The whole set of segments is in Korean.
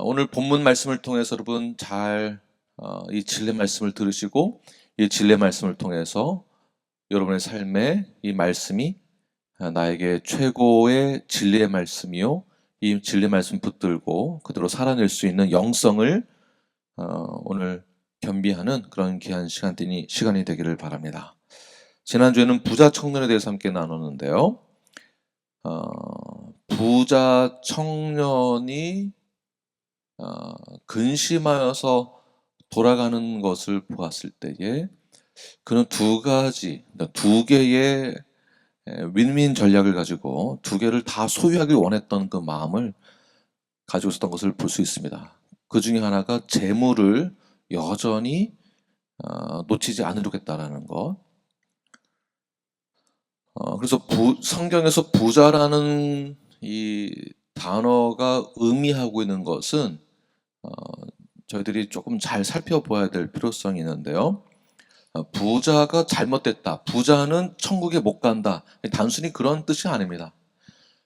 오늘 본문 말씀을 통해서 여러분 잘 이 진리 말씀을 들으시고 이 진리 말씀을 통해서 여러분의 삶에 이 말씀이 나에게 최고의 진리의 말씀이요, 이 진리 말씀 붙들고 그대로 살아낼 수 있는 영성을 오늘 겸비하는 그런 귀한 시간이 되기를 바랍니다. 지난주에는 부자 청년에 대해서 함께 나눴는데요. 부자 청년이 근심하여서 돌아가는 것을 보았을 때에 그는 두 개의 윈윈 전략을 가지고 두 개를 다 소유하길 원했던 그 마음을 가지고 있었던 것을 볼 수 있습니다. 그 중에 하나가 재물을 여전히 놓치지 않으려겠다라는 것. 그래서 성경에서 부자라는 이 단어가 의미하고 있는 것은 저희들이 조금 잘 살펴봐야 될 필요성이 있는데요. 부자가 잘못됐다, 부자는 천국에 못 간다, 단순히 그런 뜻이 아닙니다.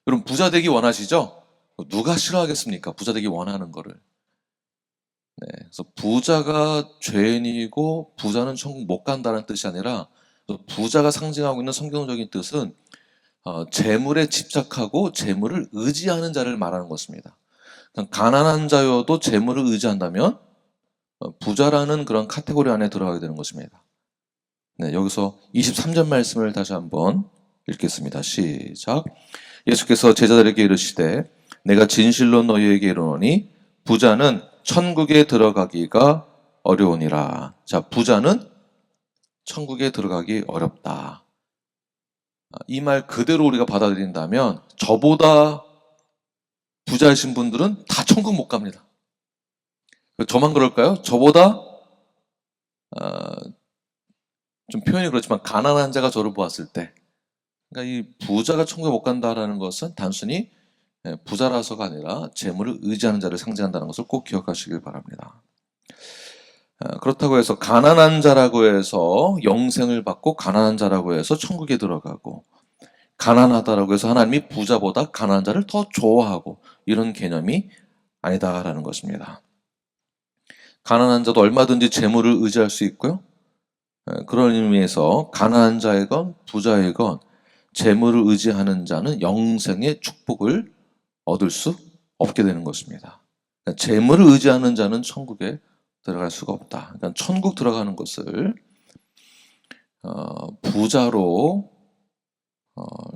여러분, 부자 되기 원하시죠? 누가 싫어하겠습니까? 부자 되기 원하는 거를. 네, 그래서 부자가 죄인이고 부자는 천국 못 간다는 뜻이 아니라, 부자가 상징하고 있는 성경적인 뜻은 재물에 집착하고 재물을 의지하는 자를 말하는 것입니다. 가난한 자여도 재물을 의지한다면 부자라는 그런 카테고리 안에 들어가게 되는 것입니다. 네, 여기서 23절 말씀을 다시 한번 읽겠습니다. 시작. 예수께서 제자들에게 이르시되 내가 진실로 너희에게 이르노니 부자는 천국에 들어가기가 어려우니라. 자, 부자는 천국에 들어가기 어렵다. 이 말 그대로 우리가 받아들인다면 저보다 부자이신 분들은 다 천국 못 갑니다. 저만 그럴까요? 저보다 좀 표현이 그렇지만 가난한 자가 저를 보았을 때, 그러니까 이 부자가 천국에 못 간다라는 것은 단순히 부자라서가 아니라 재물을 의지하는 자를 상징한다는 것을 꼭 기억하시길 바랍니다. 그렇다고 해서 가난한 자라고 해서 영생을 받고 가난한 자라고 해서 천국에 들어가고, 가난하다라고 해서 하나님이 부자보다 가난한 자를 더 좋아하고, 이런 개념이 아니다라는 것입니다. 가난한 자도 얼마든지 재물을 의지할 수 있고요. 그런 의미에서 가난한 자이건 부자이건 재물을 의지하는 자는 영생의 축복을 얻을 수 없게 되는 것입니다. 그러니까 재물을 의지하는 자는 천국에 들어갈 수가 없다. 그러니까 천국 들어가는 것을 부자로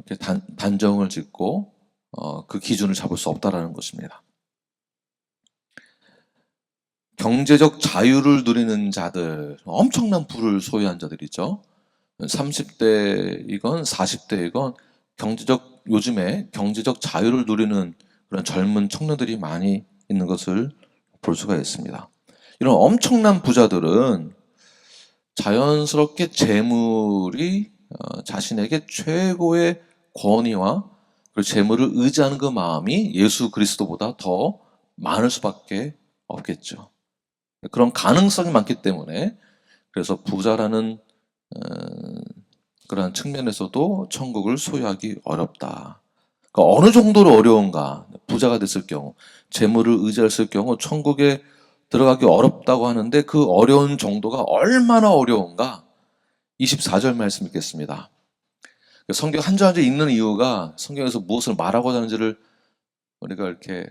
이렇게 단정을 짓고 그 기준을 잡을 수 없다라는 것입니다. 경제적 자유를 누리는 자들, 엄청난 부를 소유한 자들이죠. 30대이건 40대이건 요즘에 경제적 자유를 누리는 그런 젊은 청년들이 많이 있는 것을 볼 수가 있습니다. 이런 엄청난 부자들은 자연스럽게 재물이 자신에게 최고의 권위와 그리고 재물을 의지하는 그 마음이 예수 그리스도보다 더 많을 수밖에 없겠죠. 그런 가능성이 많기 때문에, 그래서 부자라는 그러한 측면에서도 천국을 소유하기 어렵다. 그러니까 어느 정도로 어려운가? 부자가 됐을 경우, 재물을 의지했을 경우 천국에 들어가기 어렵다고 하는데 그 어려운 정도가 얼마나 어려운가? 24절 말씀 읽겠습니다. 성경 한 절 한 절 읽는 이유가 성경에서 무엇을 말하고자 하는지를 우리가 이렇게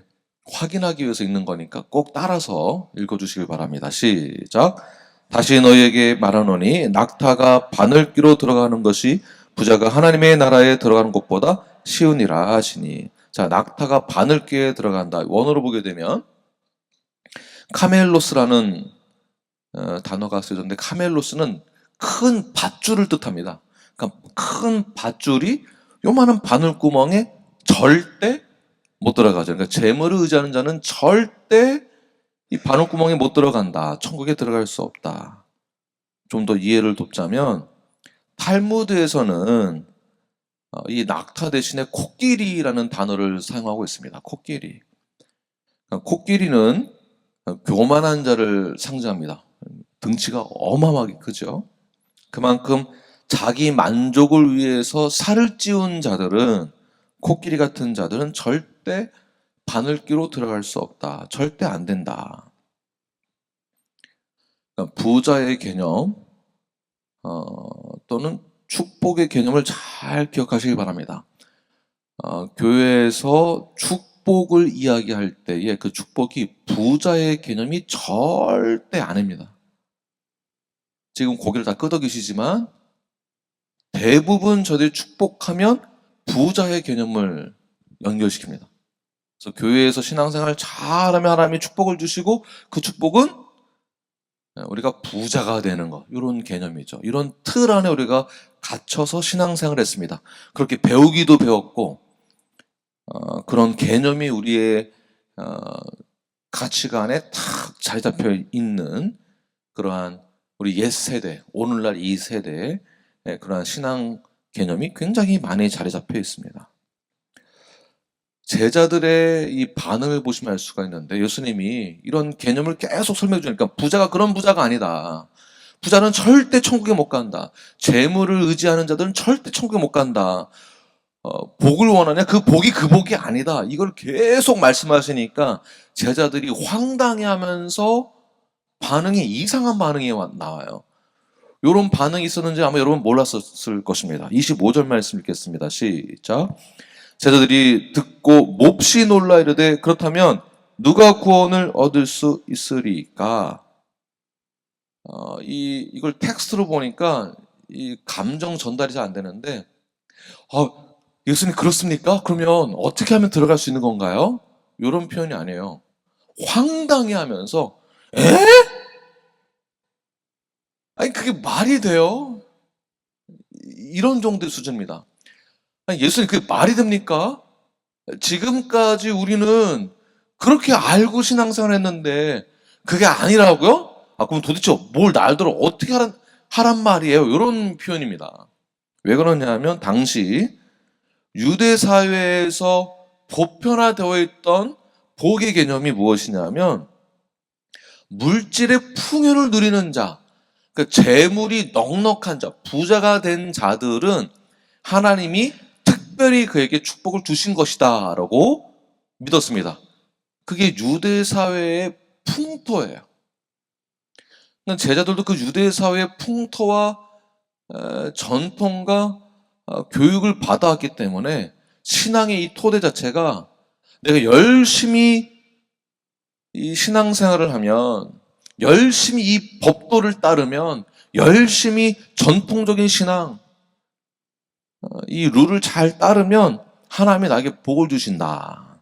확인하기 위해서 읽는 거니까 꼭 따라서 읽어주시길 바랍니다. 시작. 다시 너희에게 말하노니 낙타가 바늘귀로 들어가는 것이 부자가 하나님의 나라에 들어가는 것보다 쉬우니라 하시니. 자, 낙타가 바늘귀에 들어간다. 원어로 보게 되면 카멜로스라는 단어가 쓰여졌는데, 카멜로스는 큰 밧줄을 뜻합니다. 그러니까 큰 밧줄이 요만한 바늘구멍에 절대 못 들어가죠. 그러니까 재물을 의지하는 자는 절대 이 바늘구멍에 못 들어간다. 천국에 들어갈 수 없다. 좀 더 이해를 돕자면 탈무드에서는 이 낙타 대신에 코끼리라는 단어를 사용하고 있습니다. 코끼리. 그러니까 코끼리는 교만한 자를 상징합니다. 등치가 어마어마하게 크죠. 그만큼 자기 만족을 위해서 살을 찌운 자들은, 코끼리 같은 자들은 절대 바늘기로 들어갈 수 없다. 절대 안 된다. 그러니까 부자의 개념 또는 축복의 개념을 잘 기억하시기 바랍니다. 교회에서 축복을 이야기할 때에 그 축복이 부자의 개념이 절대 아닙니다. 지금 고개를 다 끄덕이시지만 대부분 저들이 축복하면 부자의 개념을 연결시킵니다. 그래서 교회에서 신앙생활을 잘하면 하나님이 축복을 주시고 그 축복은 우리가 부자가 되는 것, 이런 개념이죠. 이런 틀 안에 우리가 갇혀서 신앙생활을 했습니다. 그렇게 배우기도 배웠고 그런 개념이 우리의 가치관에 탁 자리 잡혀 있는 그러한 우리 옛 세대, 오늘날 이 세대의 그러한 신앙 개념이 굉장히 많이 자리 잡혀 있습니다. 제자들의 이 반응을 보시면 알 수가 있는데 예수님이 이런 개념을 계속 설명해 주니까 부자가 그런 부자가 아니다. 부자는 절대 천국에 못 간다. 재물을 의지하는 자들은 절대 천국에 못 간다. 복을 원하냐? 그 복이 그 복이 아니다. 이걸 계속 말씀하시니까 제자들이 황당해하면서 반응이 이상한 반응이 나와요. 이런 반응이 있었는지 아마 여러분 몰랐을 것입니다. 25절 말씀 읽겠습니다. 시작. 제자들이 듣고 몹시 놀라 이르되 그렇다면 누가 구원을 얻을 수 있으리까? 이걸 텍스트로 보니까 이 감정 전달이 잘 안 되는데 예수님 그렇습니까? 그러면 어떻게 하면 들어갈 수 있는 건가요? 이런 표현이 아니에요. 황당해하면서 에? 아니 그게 말이 돼요? 이런 정도의 수준입니다. 아니, 예수님 그게 말이 됩니까? 지금까지 우리는 그렇게 알고 신앙생활 했는데 그게 아니라고요? 그럼 도대체 뭘 날더러 어떻게 하란 말이에요? 이런 표현입니다. 왜 그러냐면 당시 유대 사회에서 보편화되어 있던 복의 개념이 무엇이냐면 물질의 풍요를 누리는 자, 그러니까 재물이 넉넉한 자, 부자가 된 자들은 하나님이 특별히 그에게 축복을 주신 것이다 라고 믿었습니다. 그게 유대 사회의 풍토예요. 제자들도 그 유대 사회의 풍토와 전통과 교육을 받아왔기 때문에 신앙의 이 토대 자체가 내가 열심히 이 신앙생활을 하면, 열심히 이 법도를 따르면, 열심히 전통적인 신앙, 이 룰을 잘 따르면 하나님이 나에게 복을 주신다.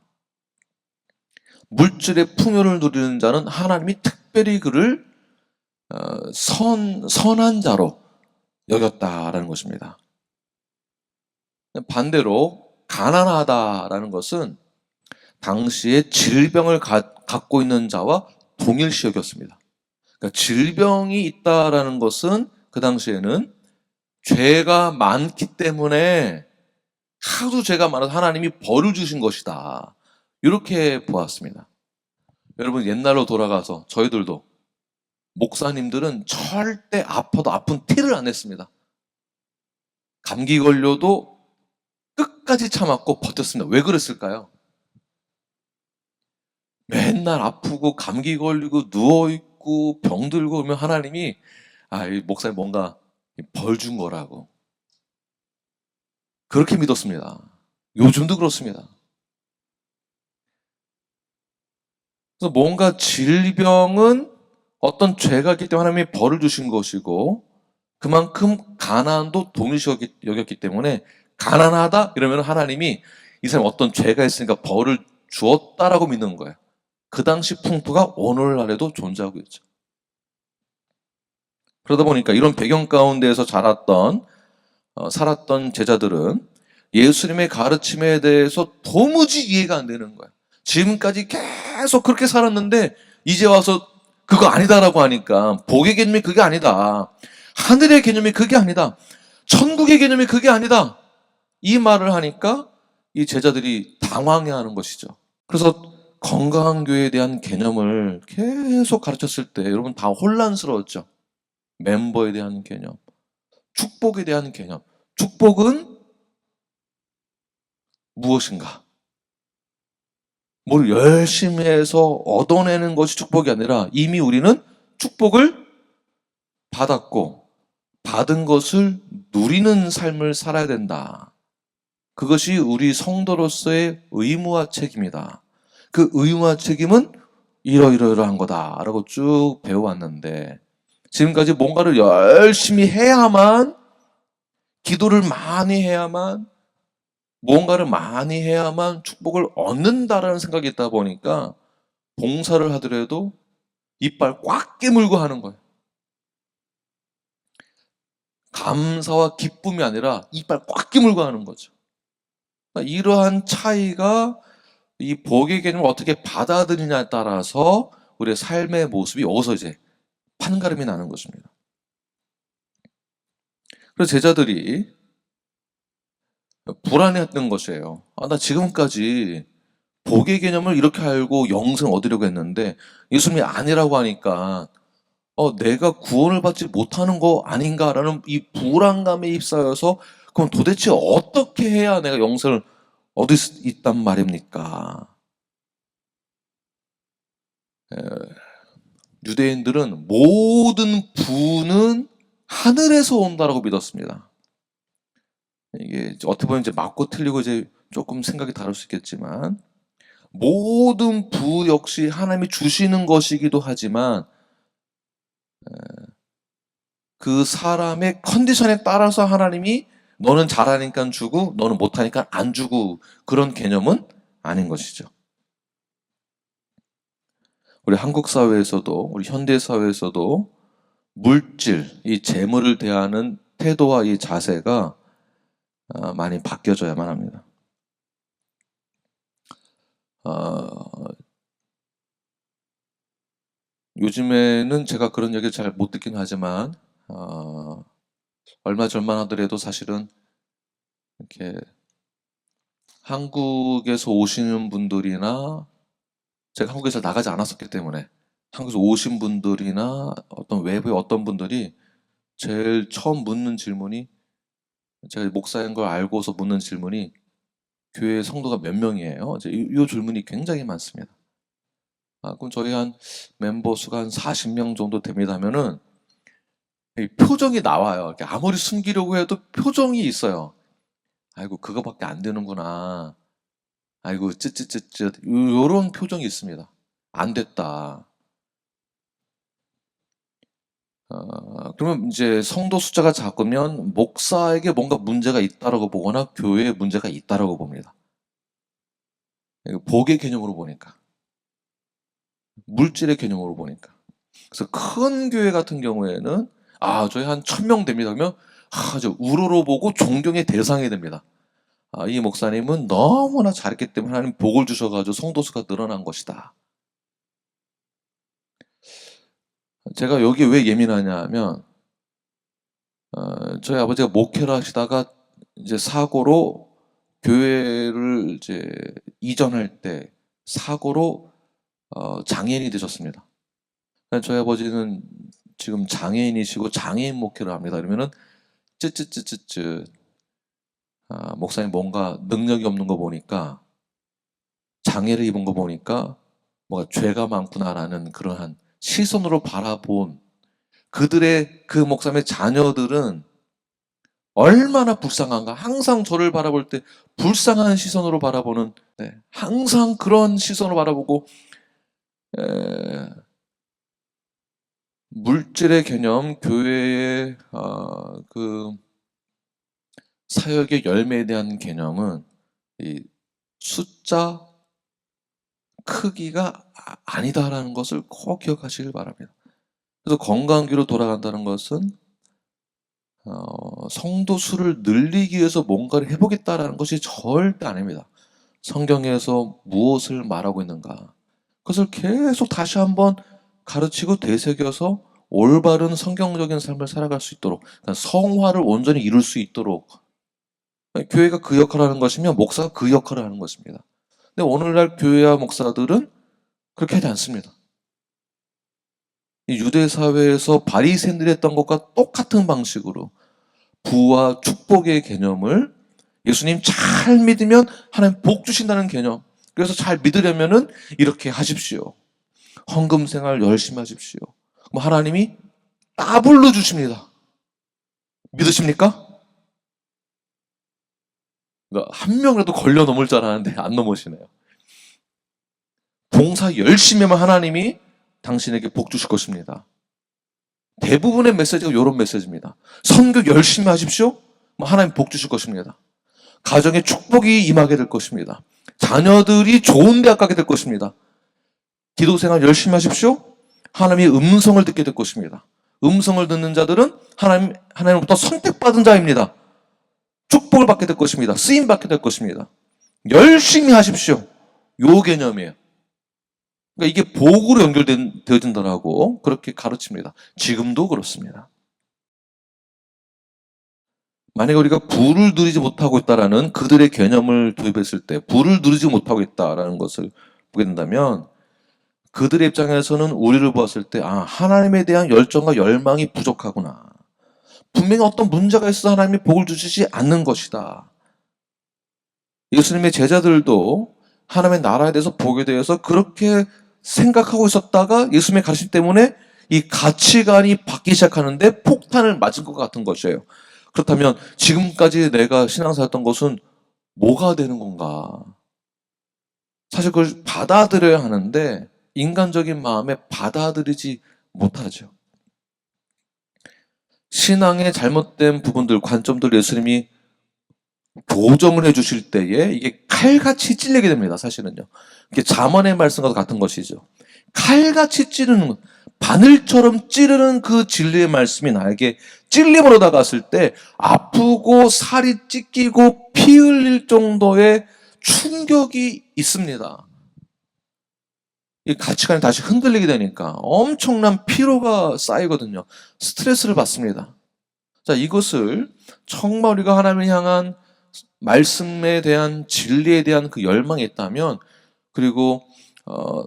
물질의 풍요를 누리는 자는 하나님이 특별히 그를 선한 자로 여겼다라는 것입니다. 반대로 가난하다라는 것은 당시에 질병을 갖고 있는 자와 동일시 여겼습니다. 그러니까 질병이 있다라는 것은 그 당시에는 죄가 많기 때문에 하도 죄가 많아서 하나님이 벌을 주신 것이다. 이렇게 보았습니다. 여러분 옛날로 돌아가서 저희들도 목사님들은 절대 아파도 아픈 티를 안 냈습니다. 감기 걸려도 끝까지 참았고 버텼습니다. 왜 그랬을까요? 맨날 아프고 감기 걸리고 누워있고 병들고 오면 하나님이 이 목사님 뭔가 벌 준 거라고 그렇게 믿었습니다. 요즘도 그렇습니다. 그래서 뭔가 질병은 어떤 죄가 있기 때문에 하나님이 벌을 주신 것이고 그만큼 가난도 동일시 여겼기 때문에 가난하다 이러면 하나님이 이 사람이 어떤 죄가 있으니까 벌을 주었다라고 믿는 거예요. 그 당시 풍토가 오늘날에도 존재하고 있죠. 그러다 보니까 이런 배경 가운데에서 살았던 제자들은 예수님의 가르침에 대해서 도무지 이해가 안 되는 거예요. 지금까지 계속 그렇게 살았는데 이제 와서 그거 아니다라고 하니까 복의 개념이 그게 아니다. 하늘의 개념이 그게 아니다. 천국의 개념이 그게 아니다. 이 말을 하니까 이 제자들이 당황해하는 것이죠. 그래서 건강한 교회에 대한 개념을 계속 가르쳤을 때 여러분 다 혼란스러웠죠. 멤버에 대한 개념, 축복에 대한 개념. 축복은 무엇인가? 뭘 열심히 해서 얻어내는 것이 축복이 아니라 이미 우리는 축복을 받았고 받은 것을 누리는 삶을 살아야 된다. 그것이 우리 성도로서의 의무와 책임이다. 그 의무와 책임은 이러이러이러한 거다라고 쭉 배워왔는데 지금까지 뭔가를 열심히 해야만, 기도를 많이 해야만, 뭔가를 많이 해야만 축복을 얻는다라는 생각이 있다 보니까 봉사를 하더라도 이빨 꽉 깨물고 하는 거예요. 감사와 기쁨이 아니라 이빨 꽉 깨물고 하는 거죠. 이러한 차이가 이 복의 개념을 어떻게 받아들이냐에 따라서 우리의 삶의 모습이 여기서 이제 판가름이 나는 것입니다. 그래서 제자들이 불안해했던 것이에요. 나 지금까지 복의 개념을 이렇게 알고 영생을 얻으려고 했는데 예수님이 아니라고 하니까 내가 구원을 받지 못하는 거 아닌가라는 이 불안감에 휩싸여서 그럼 도대체 어떻게 해야 내가 영생을 얻을 수 있단 말입니까? 유대인들은 모든 부는 하늘에서 온다라고 믿었습니다. 이게 어떻게 보면 이제 맞고 틀리고 이제 조금 생각이 다를 수 있겠지만 모든 부 역시 하나님이 주시는 것이기도 하지만 그 사람의 컨디션에 따라서 하나님이 너는 잘하니까 주고 너는 못하니까 안 주고 그런 개념은 아닌 것이죠. 우리 한국 사회에서도 우리 현대 사회에서도 물질, 이 재물을 대하는 태도와 이 자세가 많이 바뀌어져야만 합니다. 요즘에는 제가 그런 얘기 잘 못 듣긴 하지만 얼마 전만 하더라도 사실은 이렇게 한국에서 오시는 분들이나 제가 한국에서 나가지 않았었기 때문에 한국에서 오신 분들이나 어떤 외부의 어떤 분들이 제일 처음 묻는 질문이 제가 목사인 걸 알고서 묻는 질문이 교회 성도가 몇 명이에요? 이제 이 질문이 굉장히 많습니다. 그럼 저희 한 멤버 수가 한 40명 정도 됩니다 하면은 이 표정이 나와요. 이렇게 아무리 숨기려고 해도 표정이 있어요. 아이고 그거밖에 안 되는구나. 아이고 쯧쯧쯧쯧 요런 표정이 있습니다. 안 됐다. 그러면 이제 성도 숫자가 작으면 목사에게 뭔가 문제가 있다라고 보거나 교회에 문제가 있다라고 봅니다. 복의 개념으로 보니까, 물질의 개념으로 보니까. 그래서 큰 교회 같은 경우에는 저희 한 1000명 됩니다. 그러면 저 우러러 보고 존경의 대상이 됩니다. 이 목사님은 너무나 잘했기 때문에 하나님 복을 주셔가지고 성도 수가 늘어난 것이다. 제가 여기 왜 예민하냐 하면 저희 아버지가 목회를 하시다가 이제 사고로 교회를 이제 이전할 때 사고로 장애인이 되셨습니다. 저희 아버지는 지금 장애인이시고 장애인 목회를 합니다. 그러면은 쯧쯧쯧쯧쯧 목사님 뭔가 능력이 없는 거 보니까 장애를 입은 거 보니까 뭔가 죄가 많구나라는 그러한 시선으로 바라본 그들의 그 목사님의 자녀들은 얼마나 불쌍한가. 항상 저를 바라볼 때 불쌍한 시선으로 바라보는, 항상 그런 시선으로 바라보고 물질의 개념, 교회의 그 사역의 열매에 대한 개념은 이 숫자 크기가 아니다라는 것을 꼭 기억하시길 바랍니다. 그래서 건강기로 돌아간다는 것은 성도 수를 늘리기 위해서 뭔가를 해보겠다라는 것이 절대 아닙니다. 성경에서 무엇을 말하고 있는가? 그것을 계속 다시 한번 가르치고 되새겨서 올바른 성경적인 삶을 살아갈 수 있도록, 그러니까 성화를 온전히 이룰 수 있도록 교회가 그 역할을 하는 것이며 목사가 그 역할을 하는 것입니다. 근데 오늘날 교회와 목사들은 그렇게 하지 않습니다. 이 유대 사회에서 바리새인들이 했던 것과 똑같은 방식으로 부와 축복의 개념을 예수님 잘 믿으면 하나님 복 주신다는 개념, 그래서 잘 믿으려면은 이렇게 하십시오. 헌금 생활 열심히 하십시오. 그럼 하나님이 더블로 주십니다. 믿으십니까? 그러니까 한 명이라도 걸려 넘을 줄 알았는데 안 넘으시네요. 봉사 열심히 하면 하나님이 당신에게 복 주실 것입니다. 대부분의 메시지가 이런 메시지입니다. 선교 열심히 하십시오. 하나님 복 주실 것입니다. 가정에 축복이 임하게 될 것입니다. 자녀들이 좋은 대학 가게 될 것입니다. 기도생활 열심히 하십시오. 하나님의 음성을 듣게 될 것입니다. 음성을 듣는 자들은 하나님으로부터 선택받은 자입니다. 축복을 받게 될 것입니다. 쓰임 받게 될 것입니다. 열심히 하십시오. 요 개념이에요. 그러니까 이게 복으로 연결되어진다라고 그렇게 가르칩니다. 지금도 그렇습니다. 만약에 우리가 부를 누리지 못하고 있다라는 그들의 개념을 도입했을 때 부를 누리지 못하고 있다라는 것을 보게 된다면 그들의 입장에서는 우리를 보았을 때 하나님에 대한 열정과 열망이 부족하구나. 분명히 어떤 문제가 있어 하나님이 복을 주시지 않는 것이다. 예수님의 제자들도 하나님의 나라에 대해서 복에 대해서 그렇게 생각하고 있었다가 예수님의 가르침 때문에 이 가치관이 바뀌기 시작하는데 폭탄을 맞은 것 같은 것이에요. 그렇다면 지금까지 내가 신앙생활했던 것은 뭐가 되는 건가? 사실 그걸 받아들여야 하는데 인간적인 마음에 받아들이지 못하죠. 신앙의 잘못된 부분들, 관점들 예수님이 교정을 해주실 때에 이게 칼같이 찔리게 됩니다. 사실은요. 이게 잠언의 말씀과 같은 것이죠. 칼같이 찌르는, 바늘처럼 찌르는 그 진리의 말씀이 나에게 찔림으로 다가왔을 때 아프고 살이 찢기고 피 흘릴 정도의 충격이 있습니다. 이 가치관이 다시 흔들리게 되니까 엄청난 피로가 쌓이거든요. 스트레스를 받습니다. 자, 이것을 정말 우리가 하나님을 향한 말씀에 대한 진리에 대한 그 열망이 있다면, 그리고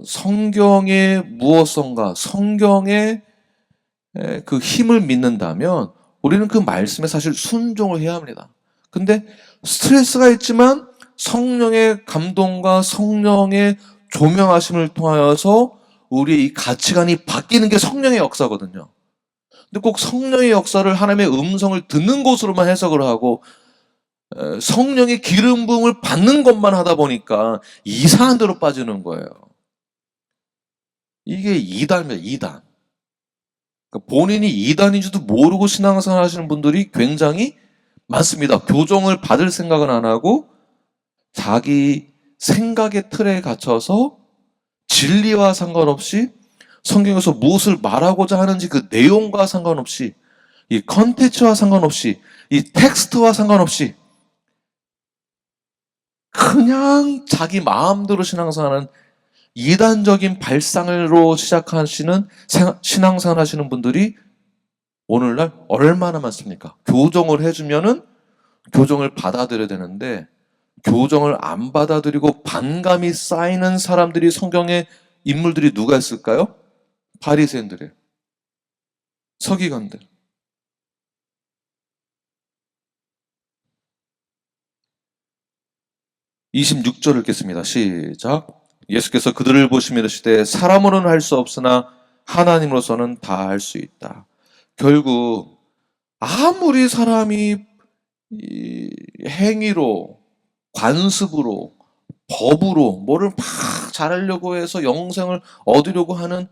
성경의 무엇성과 성경의 그 힘을 믿는다면 우리는 그 말씀에 사실 순종을 해야 합니다. 근데 스트레스가 있지만 성령의 감동과 성령의 조명하심을 통하여서 우리의 이 가치관이 바뀌는 게 성령의 역사거든요. 근데 꼭 성령의 역사를 하나님의 음성을 듣는 것으로만 해석을 하고 성령의 기름 부음을 받는 것만 하다 보니까 이상한 데로 빠지는 거예요. 이게 이단입니다. 이단. 그러니까 본인이 이단인 줄도 모르고 신앙생활 하시는 분들이 굉장히 많습니다. 교정을 받을 생각은 안 하고 자기 생각의 틀에 갇혀서 진리와 상관없이 성경에서 무엇을 말하고자 하는지 그 내용과 상관없이 이 컨텐츠와 상관없이 이 텍스트와 상관없이 그냥 자기 마음대로 신앙생활하는 이단적인 발상으로 시작하시는 신앙생활 하시는 분들이 오늘날 얼마나 많습니까? 교정을 해주면은 교정을 받아들여야 되는데 교정을 안 받아들이고 반감이 쌓이는 사람들이 성경의 인물들이 누가 있을까요? 바리새인들이에요. 서기관들. 26절 읽겠습니다. 시작. 예수께서 그들을 보시며 이르시되 사람으로는 할 수 없으나 하나님으로서는 다 할 수 있다. 결국 아무리 사람이 이 행위로, 관습으로, 법으로 뭐를 막 잘하려고 해서 영생을 얻으려고 하는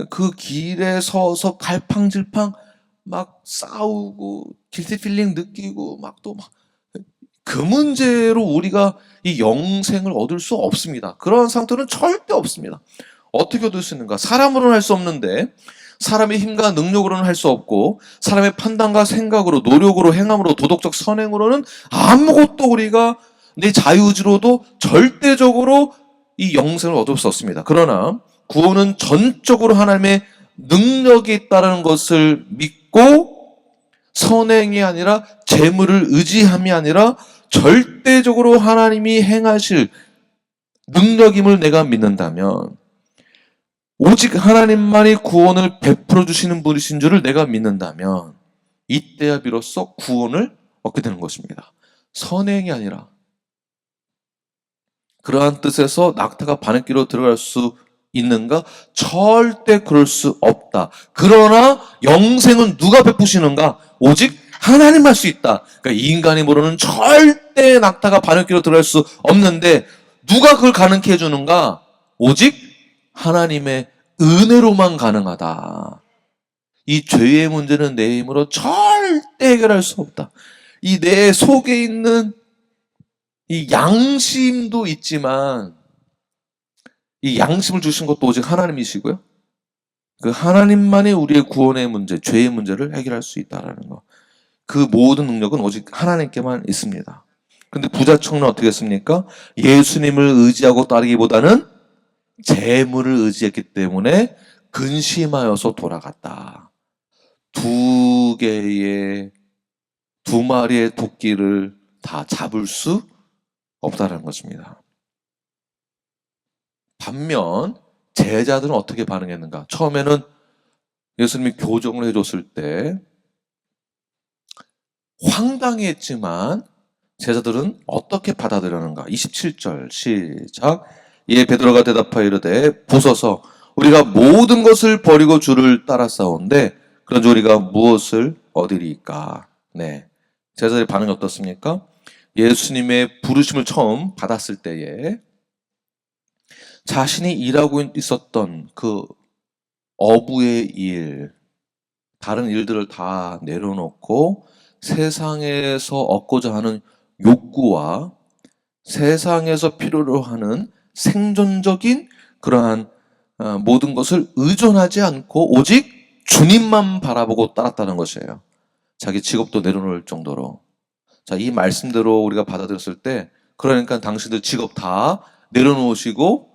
그 길에 서서 갈팡질팡 막 싸우고 길티 필링 느끼고 막 또 막 그 문제로 우리가 이 영생을 얻을 수 없습니다. 그런 상태는 절대 없습니다. 어떻게 얻을 수 있는가? 사람으로는 할 수 없는데 사람의 힘과 능력으로는 할 수 없고 사람의 판단과 생각으로 노력으로 행함으로 도덕적 선행으로는 아무것도 우리가 내 자유의지로도 절대적으로 이 영생을 얻을 수 없습니다. 그러나 구원은 전적으로 하나님의 능력이 있다는 것을 믿고 선행이 아니라 재물을 의지함이 아니라 절대적으로 하나님이 행하실 능력임을 내가 믿는다면 오직 하나님만이 구원을 베풀어 주시는 분이신 줄을 내가 믿는다면 이때야 비로소 구원을 얻게 되는 것입니다. 선행이 아니라 그러한 뜻에서 낙타가 바느끼로 들어갈 수 있는가? 절대 그럴 수 없다. 그러나 영생은 누가 베푸시는가? 오직 하나님 할 수 있다. 그러니까 이 인간이 모르는 절대 낙타가 바느끼로 들어갈 수 없는데 누가 그걸 가능케 해주는가? 오직 하나님의 은혜로만 가능하다. 이 죄의 문제는 내 힘으로 절대 해결할 수 없다. 이 내 속에 있는 이 양심도 있지만 이 양심을 주신 것도 오직 하나님이시고요. 그 하나님만이 우리의 구원의 문제, 죄의 문제를 해결할 수 있다라는 거. 그 모든 능력은 오직 하나님께만 있습니다. 근데 부자청은 어떻게 했습니까? 예수님을 의지하고 따르기보다는 재물을 의지했기 때문에 근심하여서 돌아갔다. 두 마리의 토끼를 다 잡을 수 없다는 것입니다. 반면 제자들은 어떻게 반응했는가? 처음에는 예수님이 교정을 해줬을 때 황당했지만 제자들은 어떻게 받아들였는가? 27절 시작. 이에 베드로가 대답하여 이르되 보소서 우리가 모든 것을 버리고 주를 따랐사온데 그런즉 우리가 무엇을 얻으리까? 네, 제자들의 반응이 어떻습니까? 예수님의 부르심을 처음 받았을 때에 자신이 일하고 있었던 그 어부의 일, 다른 일들을 다 내려놓고 세상에서 얻고자 하는 욕구와 세상에서 필요로 하는 생존적인 그러한 모든 것을 의존하지 않고 오직 주님만 바라보고 따랐다는 것이에요. 자기 직업도 내려놓을 정도로. 자, 이 말씀대로 우리가 받아들였을 때 그러니까 당신들 직업 다 내려놓으시고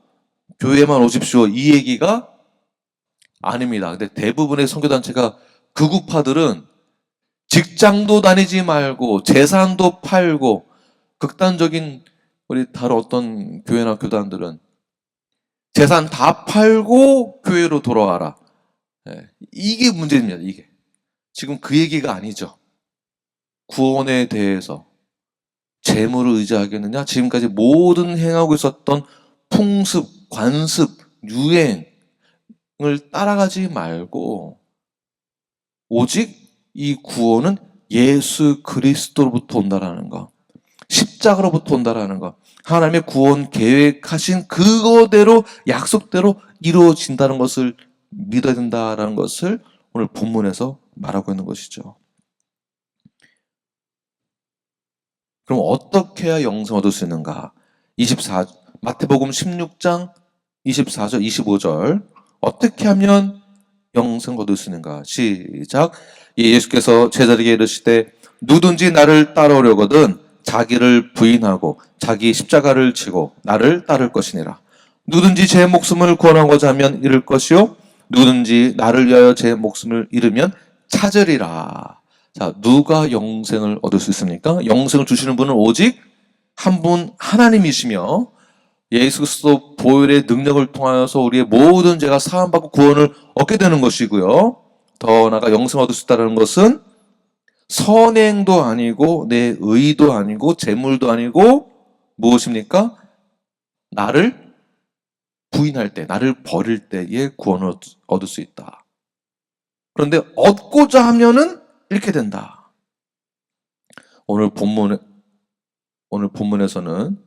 교회만 오십시오. 이 얘기가 아닙니다. 근데 대부분의 선교단체가 극우파들은 직장도 다니지 말고 재산도 팔고 극단적인 우리 다른 어떤 교회나 교단들은 재산 다 팔고 교회로 돌아와라. 예, 이게 문제입니다. 이게. 지금 그 얘기가 아니죠. 구원에 대해서 재물을 의지하겠느냐? 지금까지 모든 행하고 있었던 풍습, 관습, 유행을 따라가지 말고 오직 이 구원은 예수 그리스도로부터 온다라는 거. 십자가로부터 온다라는 거. 하나님의 구원 계획하신 그거대로 약속대로 이루어진다는 것을 믿어야 된다라는 것을 오늘 본문에서 말하고 있는 것이죠. 그럼 어떻게 해야 영생 얻을 수 있는가? 마태복음 16장 24절, 25절. 어떻게 하면 영생 얻을 수 있는가? 시작. 예수께서 제자들에게 이르시되 누구든지 나를 따라오려거든 자기를 부인하고 자기 십자가를 지고 나를 따를 것이니라. 누구든지 제 목숨을 구원하고자 하면 잃을 것이요 누구든지 나를 위하여 제 목숨을 잃으면 찾으리라. 자, 누가 영생을 얻을 수 있습니까? 영생을 주시는 분은 오직 한 분 하나님이시며 예수 그리스도 보혈의 능력을 통하여서 우리의 모든 죄가 사함받고 구원을 얻게 되는 것이고요. 더 나아가 영생 얻을 수 있다는 것은 선행도 아니고 내 의도 아니고 재물도 아니고 무엇입니까? 나를 부인할 때, 나를 버릴 때에 구원을 얻을 수 있다. 그런데 얻고자 하면은 잃게 된다. 오늘 본문에서는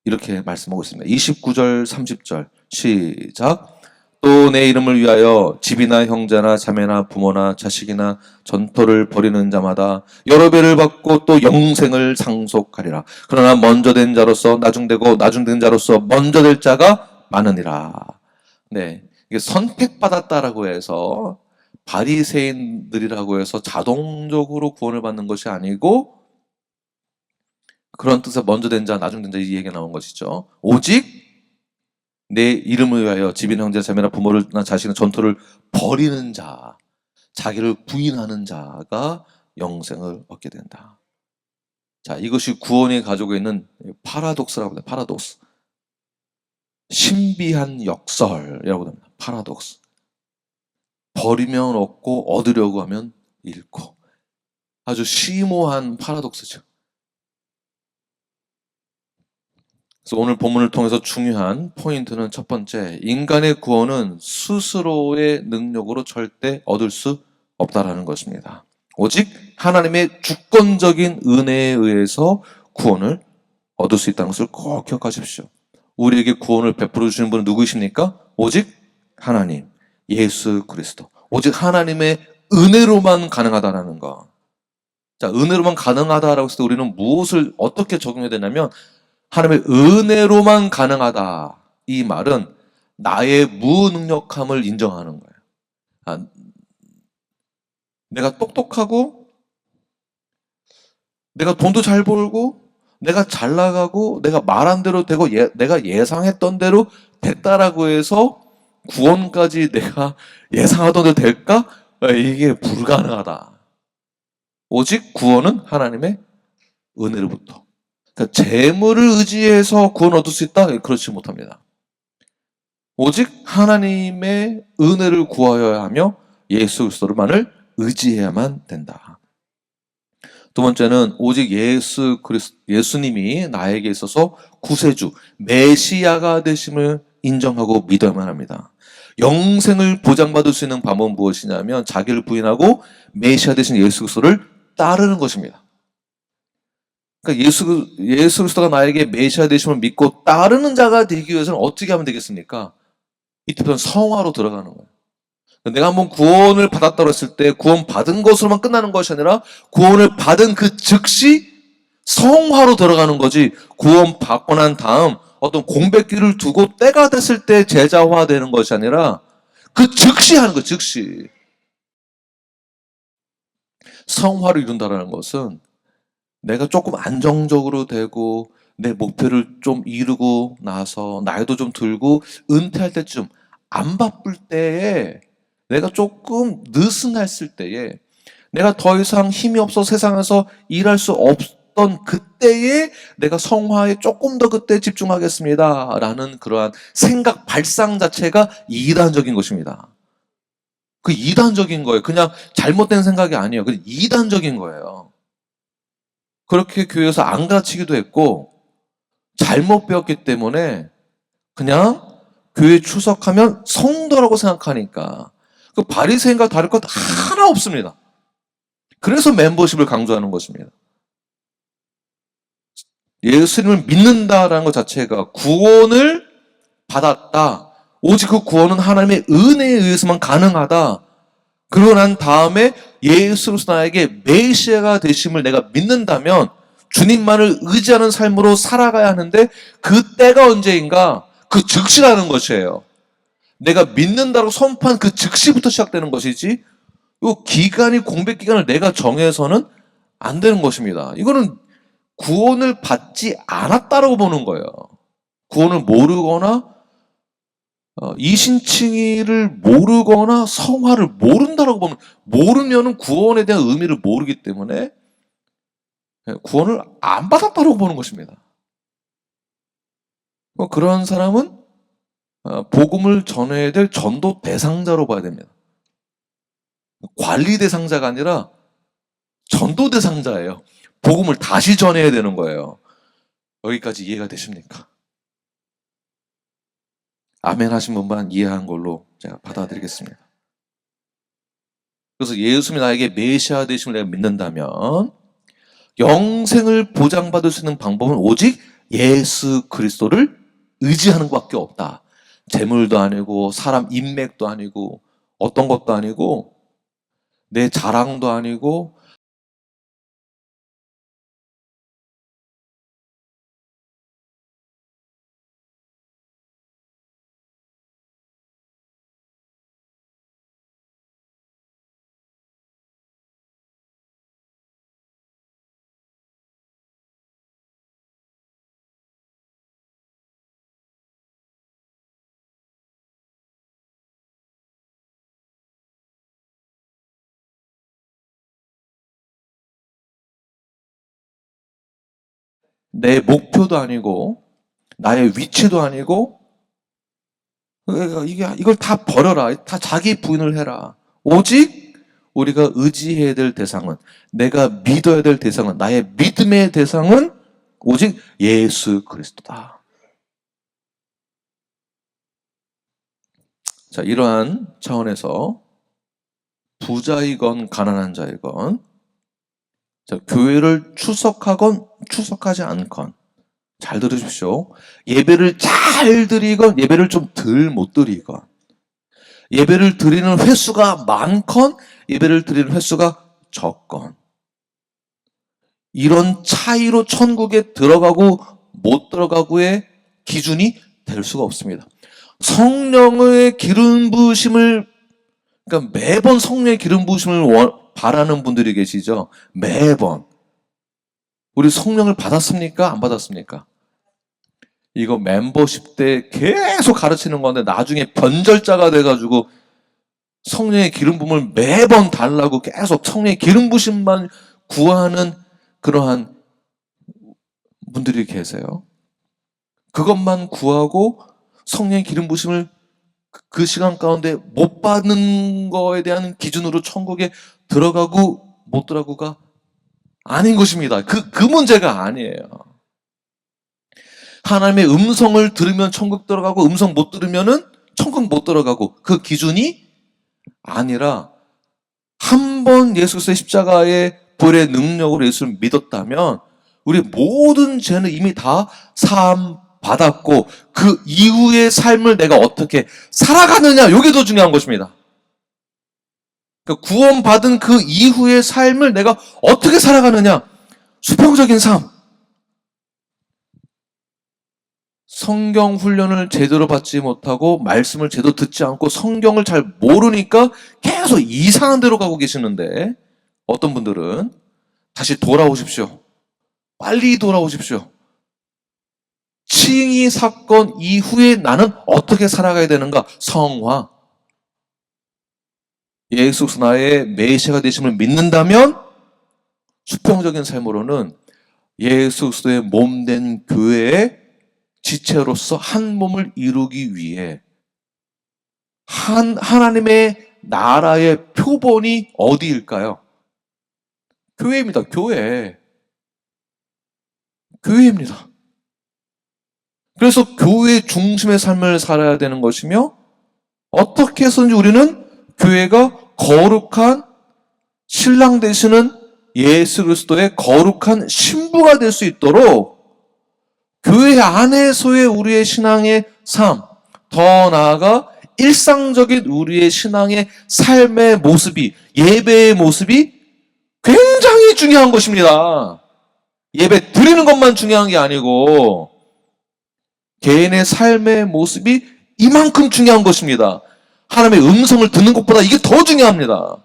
이렇게 말씀하고 있습니다. 29절, 30절 시작. 또 내 이름을 위하여 집이나 형제나 자매나 부모나 자식이나 전토를 벌이는 자마다 여러 배를 받고 또 영생을 상속하리라. 그러나 먼저 된 자로서 나중되고 나중된 자로서 먼저 될 자가 많으니라. 네, 이게 선택받았다라고 해서 바리새인들이라고 해서 자동적으로 구원을 받는 것이 아니고 그런 뜻의 먼저 된 자, 나중 된 자 이 얘기가 나온 것이죠. 오직 내 이름을 위하여 집이나 형제 자매나 부모나 자식이나 전토를 버리는 자, 자기를 부인하는 자가 영생을 얻게 된다. 자, 이것이 구원이 가지고 있는 파라독스라고 합니다. 파라독스. 신비한 역설이라고 합니다. 파라독스. 버리면 얻고 얻으려고 하면 잃고. 아주 심오한 파라독스죠. 그래서 오늘 본문을 통해서 중요한 포인트는 첫 번째, 인간의 구원은 스스로의 능력으로 절대 얻을 수 없다라는 것입니다. 오직 하나님의 주권적인 은혜에 의해서 구원을 얻을 수 있다는 것을 꼭 기억하십시오. 우리에게 구원을 베풀어 주시는 분은 누구이십니까? 오직 하나님, 예수 그리스도. 오직 하나님의 은혜로만 가능하다라는 거. 자, 은혜로만 가능하다라고 했을 때 우리는 무엇을 어떻게 적용해야 되냐면, 하나님의 은혜로만 가능하다. 이 말은 나의 무능력함을 인정하는 거예요. 아, 내가 똑똑하고, 내가 돈도 잘 벌고, 내가 잘 나가고, 내가 말한 대로 되고, 내가 예상했던 대로 됐다라고 해서 구원까지 내가 예상하던 대로 될까? 이게 불가능하다. 오직 구원은 하나님의 은혜로부터. 그러니까 재물을 의지해서 구원 얻을 수 있다? 그렇지 못합니다. 오직 하나님의 은혜를 구하여야 하며 예수 그리스도만을 의지해야만 된다. 두 번째는 오직 예수님이 나에게 있어서 구세주, 메시아가 되심을 인정하고 믿어야만 합니다. 영생을 보장받을 수 있는 방법은 무엇이냐면 자기를 부인하고 메시아 되신 예수 그리스도를 따르는 것입니다. 그러니까 예수 그리스도가 나에게 메시아 되심을 믿고 따르는 자가 되기 위해서는 어떻게 하면 되겠습니까? 이때부터는 성화로 들어가는 거예요. 내가 한번 구원을 받았다고 했을 때 구원 받은 것으로만 끝나는 것이 아니라 구원을 받은 그 즉시 성화로 들어가는 거지, 구원 받고 난 다음 어떤 공백기를 두고 때가 됐을 때 제자화 되는 것이 아니라 그 즉시 하는 거예요. 즉시. 성화를 이룬다는 것은 내가 조금 안정적으로 되고 내 목표를 좀 이루고 나서 나이도 좀 들고 은퇴할 때쯤, 안 바쁠 때에, 내가 조금 느슨했을 때에, 내가 더 이상 힘이 없어 세상에서 일할 수 없던 그때에 내가 성화에 조금 더 그때 집중하겠습니다 라는 그러한 생각 발상 자체가 이단적인 것입니다. 그 이단적인 거예요. 그냥 잘못된 생각이 아니에요. 그 이단적인 거예요. 그렇게 교회에서 안 가르치기도 했고 잘못 배웠기 때문에 그냥 교회 출석하면 성도라고 생각하니까 그 바리새인과 다를 것 하나 없습니다. 그래서 멤버십을 강조하는 것입니다. 예수님을 믿는다라는 것 자체가 구원을 받았다. 오직 그 구원은 하나님의 은혜에 의해서만 가능하다. 그러고 난 다음에 예수 그리스도 나에게 메시아가 되심을 내가 믿는다면 주님만을 의지하는 삶으로 살아가야 하는데 그 때가 언제인가? 그 즉시라는 것이에요. 내가 믿는다고 선포한 그 즉시부터 시작되는 것이지, 이 기간이, 공백 기간을 내가 정해서는 안 되는 것입니다. 이거는 구원을 받지 않았다라고 보는 거예요. 구원을 모르거나 이신칭의를 모르거나 성화를 모른다라고 보면, 모르면은 구원에 대한 의미를 모르기 때문에 구원을 안 받았다라고 보는 것입니다. 그런 사람은 복음을 전해야 될 전도 대상자로 봐야 됩니다. 관리 대상자가 아니라 전도 대상자예요. 복음을 다시 전해야 되는 거예요. 여기까지 이해가 되십니까? 아멘 하신 분만 이해한 걸로 제가 받아들이겠습니다. 그래서 예수님이 나에게 메시아 되심을 내가 믿는다면 영생을 보장받을 수 있는 방법은 오직 예수 그리스도를 의지하는 것밖에 없다. 재물도 아니고 사람 인맥도 아니고 어떤 것도 아니고 내 자랑도 아니고 내 목표도 아니고 나의 위치도 아니고, 이걸 다 버려라. 다 자기 부인을 해라. 오직 우리가 의지해야 될 대상은, 내가 믿어야 될 대상은, 나의 믿음의 대상은 오직 예수 그리스도다. 자, 이러한 차원에서 부자이건 가난한 자이건, 자, 교회를 출석하건 출석하지 않건, 잘 들으십시오. 예배를 잘 드리건 예배를 좀 덜 못 드리건, 예배를 드리는 횟수가 많건 예배를 드리는 횟수가 적건, 이런 차이로 천국에 들어가고 못 들어가고의 기준이 될 수가 없습니다. 성령의 기름 부으심을, 그러니까 매번 성령의 기름 부으심을 바라는 분들이 계시죠. 매번. 우리 성령을 받았습니까? 안 받았습니까? 이거 멤버십 때 계속 가르치는 건데 나중에 변절자가 돼가지고 성령의 기름 부음을 매번 달라고 계속 성령의 기름 부심만 구하는 그러한 분들이 계세요. 그것만 구하고 성령의 기름 부심을 그 시간 가운데 못 받는 거에 대한 기준으로 천국에 들어가고 못 들어가고가 아닌 것입니다. 그 문제가 아니에요. 하나님의 음성을 들으면 천국 들어가고 음성 못 들으면은 천국 못 들어가고, 그 기준이 아니라 한 번 예수 그리스도의 십자가의 보혈의 능력으로 예수를 믿었다면 우리 모든 죄는 이미 다 사함 받았고 그 이후의 삶을 내가 어떻게 살아가느냐, 이게 더 중요한 것입니다. 구원받은 그 이후의 삶을 내가 어떻게 살아가느냐, 수평적인 삶. 성경 훈련을 제대로 받지 못하고 말씀을 제대로 듣지 않고 성경을 잘 모르니까 계속 이상한 데로 가고 계시는데, 어떤 분들은 다시 돌아오십시오. 빨리 돌아오십시오. 칭의 사건 이후에 나는 어떻게 살아가야 되는가? 성화. 예수 그리스도 나의 메시아가 되심을 믿는다면 수평적인 삶으로는 예수 그리스도의 몸된 교회의 지체로서 한 몸을 이루기 위해 하나님의 나라의 표본이 어디일까요? 교회입니다. 교회입니다. 그래서 교회 중심의 삶을 살아야 되는 것이며, 어떻게 해서든지 우리는 교회가 거룩한 신랑 되시는 예수 그리스도의 거룩한 신부가 될 수 있도록 교회 안에서의 우리의 신앙의 삶, 더 나아가 일상적인 우리의 신앙의 삶의 모습이, 예배의 모습이 굉장히 중요한 것입니다. 예배 드리는 것만 중요한 게 아니고 개인의 삶의 모습이 이만큼 중요한 것입니다. 하나님의 음성을 듣는 것보다 이게 더 중요합니다.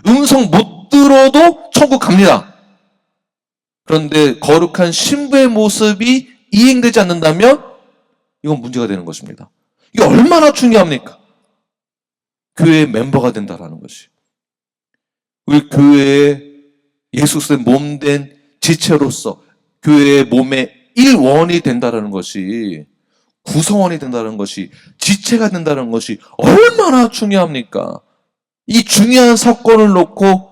음성 못 들어도 천국 갑니다. 그런데 거룩한 신부의 모습이 이행되지 않는다면 이건 문제가 되는 것입니다. 이게 얼마나 중요합니까? 교회의 멤버가 된다라는 것이. 우리 교회의 예수 그리스도의 몸된 지체로서 교회의 몸의 일원이 된다라는 것이, 구성원이 된다는 것이, 지체가 된다는 것이 얼마나 중요합니까? 이 중요한 사건을 놓고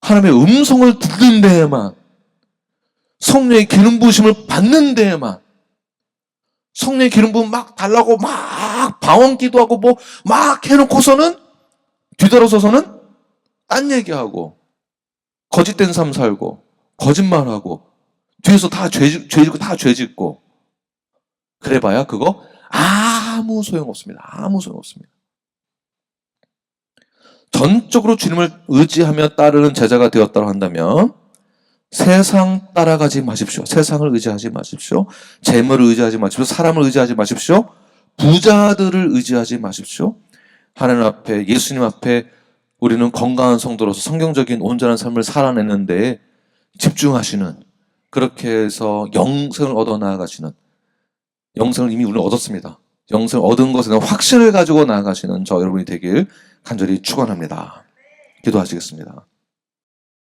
하나님의 음성을 듣는 데에만, 성령의 기름 부으심을 받는 데에만, 성령의 기름 부음 막 달라고 막 방언 기도하고 뭐 막 해놓고서는 뒤돌아서서는 딴 얘기하고 거짓된 삶 살고 거짓말하고 뒤에서 다 죄짓고 다 죄짓고 그래봐야 그거 아무 소용없습니다. 아무 소용없습니다. 전적으로 주님을 의지하며 따르는 제자가 되었다고 한다면 세상 따라가지 마십시오. 세상을 의지하지 마십시오. 재물을 의지하지 마십시오. 사람을 의지하지 마십시오. 부자들을 의지하지 마십시오. 하나님 앞에, 예수님 앞에 우리는 건강한 성도로서 성경적인 온전한 삶을 살아내는데 집중하시는, 그렇게 해서 영생을 얻어 나아가시는, 영생을 이미 우리는 얻었습니다. 영생을 얻은 것에 대한 확신을 가지고 나아가시는 저 여러분이 되길 간절히 축원합니다. 기도하시겠습니다.